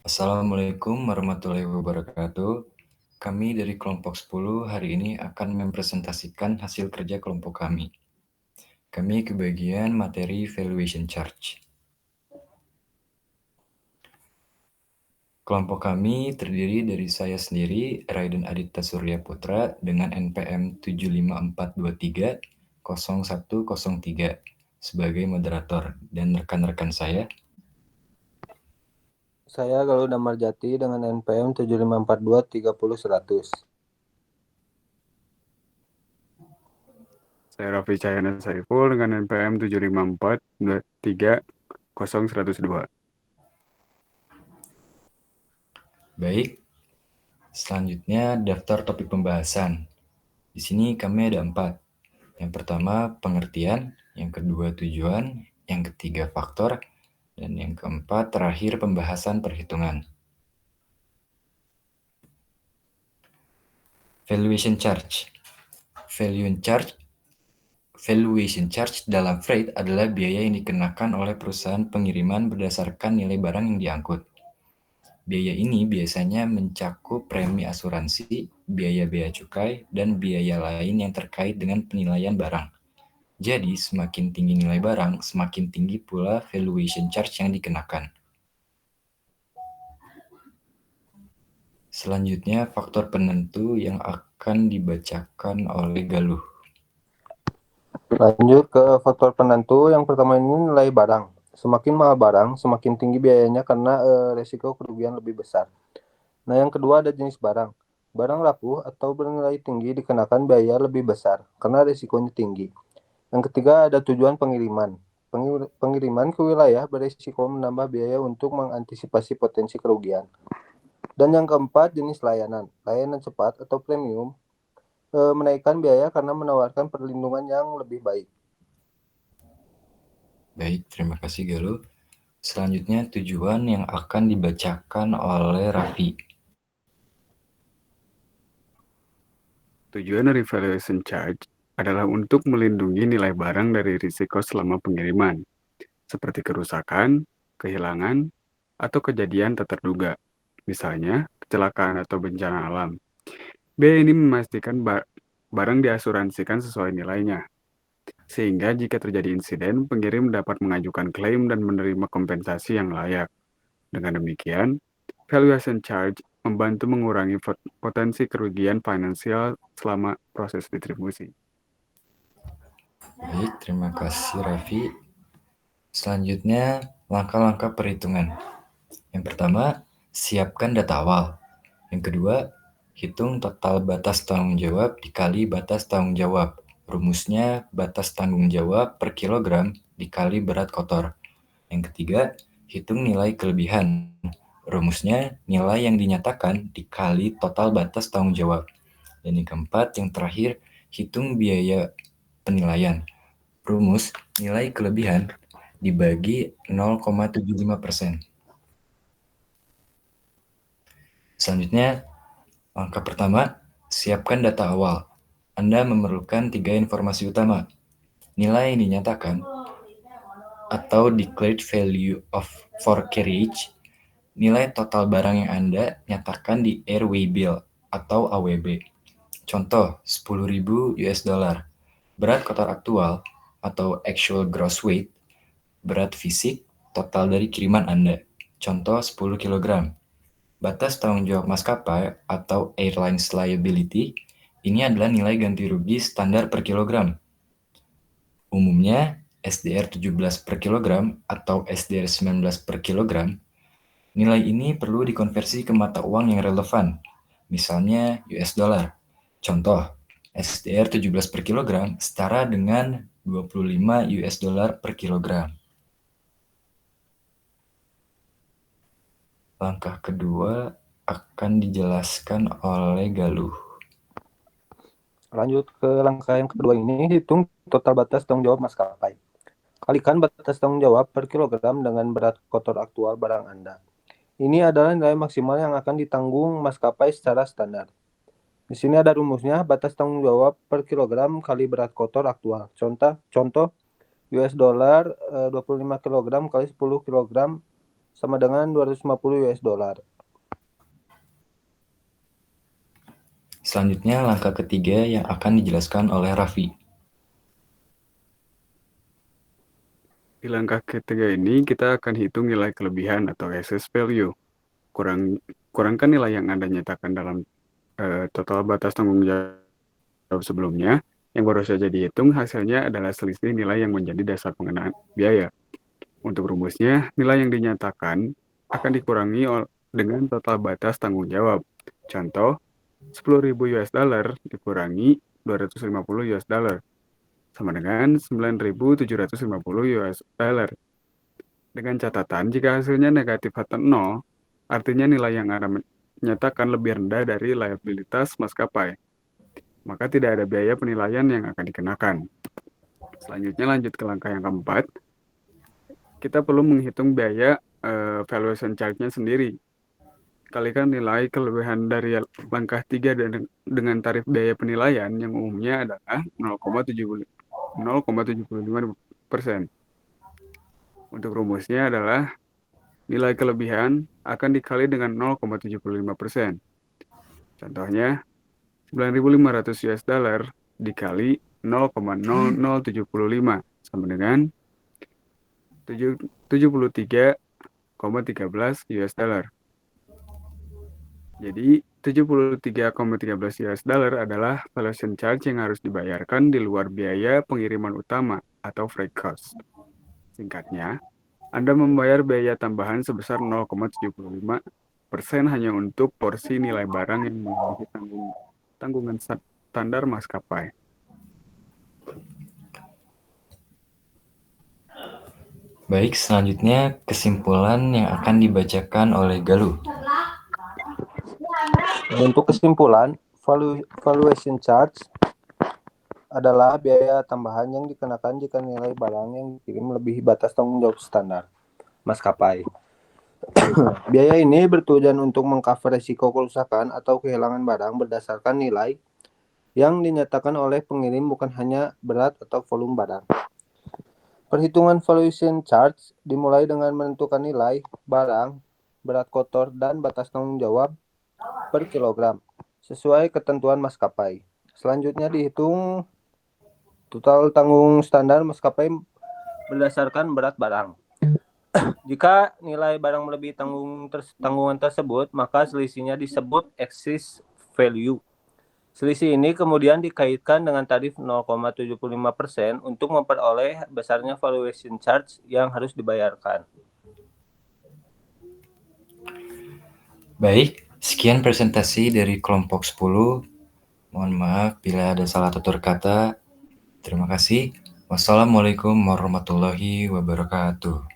Assalamualaikum warahmatullahi wabarakatuh. Kami dari kelompok 10 hari ini akan mempresentasikan hasil kerja kelompok kami. Kami kebagian materi valuation charge. Kelompok kami terdiri dari saya sendiri, Raiden Aditya Surya Putra, dengan NPM 754230103 sebagai moderator, dan rekan-rekan saya. Saya Galuh Damarjati dengan NPM 7542300100. Saya Raffi Cahyana Saiful dengan NPM 754230102. Baik, selanjutnya daftar topik pembahasan. Di sini kami ada 4. Yang pertama pengertian, yang kedua tujuan, yang ketiga faktor, dan yang keempat terakhir pembahasan perhitungan. Valuation charge. Valuation charge dalam freight adalah biaya yang dikenakan oleh perusahaan pengiriman berdasarkan nilai barang yang diangkut. Biaya ini biasanya mencakup premi asuransi, biaya bea cukai, dan biaya lain yang terkait dengan penilaian barang. Jadi, semakin tinggi nilai barang, semakin tinggi pula valuation charge yang dikenakan. Selanjutnya, faktor penentu yang akan dibacakan oleh Galuh. Lanjut ke faktor penentu. Yang pertama ini nilai barang. Semakin mahal barang, semakin tinggi biayanya karena resiko kerugian lebih besar. Nah, yang kedua ada jenis barang. Barang rapuh atau bernilai tinggi dikenakan biaya lebih besar karena risikonya tinggi. Yang ketiga ada tujuan pengiriman. Pengiriman ke wilayah berisiko menambah biaya untuk mengantisipasi potensi kerugian. Dan yang keempat jenis layanan. Layanan cepat atau premium menaikkan biaya karena menawarkan perlindungan yang lebih baik. Baik, terima kasih Galuh. Selanjutnya tujuan yang akan dibacakan oleh Raffi. Tujuan dari valuation charge adalah untuk melindungi nilai barang dari risiko selama pengiriman, seperti kerusakan, kehilangan, atau kejadian tak terduga, misalnya kecelakaan atau bencana alam. Biaya ini memastikan barang diasuransikan sesuai nilainya, sehingga jika terjadi insiden, pengirim dapat mengajukan klaim dan menerima kompensasi yang layak. Dengan demikian, valuation charge membantu mengurangi potensi kerugian finansial selama proses distribusi. Baik, terima kasih Raffi. Selanjutnya, langkah-langkah perhitungan. Yang pertama, siapkan data awal. Yang kedua, hitung total batas tanggung jawab dikali batas tanggung jawab. Rumusnya batas tanggung jawab per kilogram dikali berat kotor. Yang ketiga, hitung nilai kelebihan. Rumusnya nilai yang dinyatakan dikali total batas tanggung jawab. Dan yang keempat, yang terakhir, hitung biaya penilaian. Rumus nilai kelebihan dibagi 0,75%. Selanjutnya, langkah pertama, siapkan data awal. Anda memerlukan 3 informasi utama. Nilai yang dinyatakan atau declared value for carriage, nilai total barang yang Anda nyatakan di airway bill atau AWB. Contoh, 10.000 US dollar. Berat kotor aktual atau actual gross weight, berat fisik total dari kiriman Anda. Contoh 10 kg. Batas tanggung jawab maskapai atau airlines liability, ini adalah nilai ganti rugi standar per kilogram. Umumnya SDR 17 per kilogram atau SDR 19 per kilogram. Nilai ini perlu dikonversi ke mata uang yang relevan, misalnya US dollar. Contoh, SDR 17 per kilogram setara dengan 25 US dollar per kilogram. Langkah kedua akan dijelaskan oleh Galuh. Lanjut ke langkah yang kedua ini, hitung total batas tanggung jawab maskapai. Kalikan batas tanggung jawab per kilogram dengan berat kotor aktual barang Anda. Ini adalah nilai maksimal yang akan ditanggung maskapai secara standar. Di sini ada rumusnya, batas tanggung jawab per kilogram kali berat kotor aktual. Contoh US dollar 25 kg kali 10 kg sama dengan 250 US dollar. Selanjutnya langkah ketiga yang akan dijelaskan oleh Raffi. Di langkah ketiga ini kita akan hitung nilai kelebihan atau excess value. Kurangkan nilai yang Anda nyatakan dalam total batas tanggung jawab sebelumnya, yang baru saja dihitung hasilnya adalah selisih nilai yang menjadi dasar pengenaan biaya. Untuk rumusnya, nilai yang dinyatakan akan dikurangi dengan total batas tanggung jawab. Contoh, 10.000 US dollar dikurangi 250 US dollar sama dengan 9.750 US dollar. Dengan catatan, jika hasilnya negatif atau 0, artinya nilai yang Anda nyatakan lebih rendah dari liabilitas maskapai. Maka tidak ada biaya penilaian yang akan dikenakan. Selanjutnya lanjut ke langkah yang keempat. Kita perlu menghitung biaya valuation charge-nya sendiri. Kalikan nilai kelebihan dari langkah 3 dengan tarif biaya penilaian yang umumnya adalah 0,75%. Untuk rumusnya adalah nilai kelebihan akan dikali dengan 0,75%. Contohnya, 9.500 US dollar dikali 0,0075 sama dengan 73,13 US dollar. Jadi, 73,13 US dollar adalah valuation charge yang harus dibayarkan di luar biaya pengiriman utama atau freight cost. Singkatnya, Anda membayar biaya tambahan sebesar 0,75% hanya untuk porsi nilai barang yang memiliki tanggungan standar maskapai. Baik, selanjutnya kesimpulan yang akan dibacakan oleh Galuh. Untuk kesimpulan, valuation charge adalah biaya tambahan yang dikenakan jika nilai barang yang dikirim melebihi batas tanggung jawab standar maskapai. Biaya ini bertujuan untuk mengcover risiko kerusakan atau kehilangan barang berdasarkan nilai yang dinyatakan oleh pengirim, bukan hanya berat atau volume barang. Perhitungan valuation charge dimulai dengan menentukan nilai barang, berat kotor, dan batas tanggung jawab per kilogram sesuai ketentuan maskapai. Selanjutnya dihitung total tanggung standar maskapai berdasarkan berat barang. Jika nilai barang melebihi tanggungan tersebut, maka selisihnya disebut excess value. Selisih ini kemudian dikaitkan dengan tarif 0,75% untuk memperoleh besarnya valuation charge yang harus dibayarkan. Baik, sekian presentasi dari kelompok 10. Mohon maaf bila ada salah tutur kata. Terima kasih. Wassalamualaikum warahmatullahi wabarakatuh.